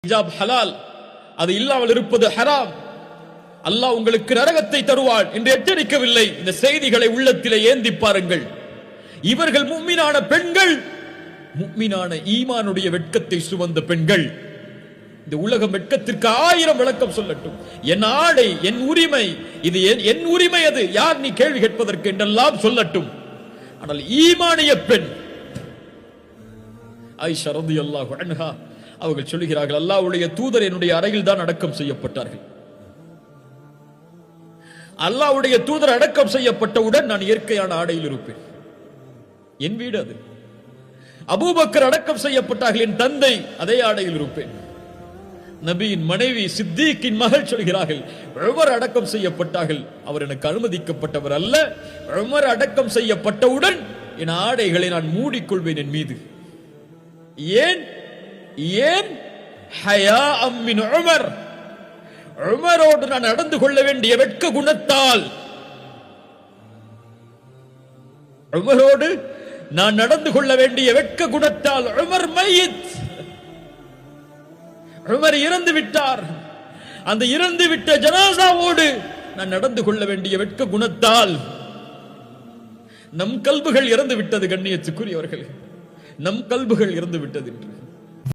ஹிஜாப் ஹலால், அது இல்லாமல் இருப்பது ஹராம். அல்லாஹ் உங்களுக்கு நரகத்தை தருவான் என்று எச்சரிக்கவில்லை. இந்த செய்திகளை உள்ளத்திலே ஏந்தி பாருங்கள். இவர்கள் முஃமினான பெண்கள், முஃமினான ஈமானுடைய வெட்கத்தை சுமந்த பெண்கள். இந்த உலகம் வெட்கத்திற்கு 1000 விளக்கம் சொல்லட்டும். என் ஆடை, என் உரிமை, இது என் உரிமை, அது யார் நீ கேள்வி கேட்பதற்கு என்றெல்லாம் சொல்லட்டும். ஆனால் ஈமானிய பெண் ஆயிஷா ரலியல்லாஹு அன்ஹா அவர்கள் சொல்கிறார்கள், அல்லாஹ்வுடைய தூதர் என்னுடைய அறையில் தான் அடக்கம் செய்யப்பட்டார்கள். அல்லாஹ்வுடைய தூதர் அடக்கம் செய்யப்பட்டவுடன் நான் இயற்கையான ஆடையில் இருப்பேன். என் வீடு அது. அபூபக்கர் அடக்கம் செய்யப்பட்டார்கள், என் தந்தை அதே ஆடையில் இருப்பேன். நபியின் மனைவி சித்திக்கின் மகள் சொல்கிறார்கள், உமர் அடக்கம் செய்யப்பட்டார்கள், அவர் எனக்கு அனுமதிக்கப்பட்டவர் அல்ல. உமர் அடக்கம் செய்யப்பட்டவுடன் என் ஆடைகளை நான் மூடிக்கொள்வேன் என் மீது. ஏன் ஏன் ஹயாஅம் மின் உமர், உமரோடு நான் நடந்து கொள்ள வேண்டிய வெட்க குணத்தால். உமரோடு நான் நடந்து கொள்ள வேண்டிய வெட்க குணத்தால். உமர் மையித், உமர் இறந்து விட்டார். அந்த இறந்து விட்ட ஜனாசாவோடு நான் நடந்து கொள்ள வேண்டிய வெட்க குணத்தால் நம் கல்புகள் இறந்து விட்டது. கண்ணியத்துக்குரியவர்கள், நம் கல்புகள் இறந்து விட்டது என்று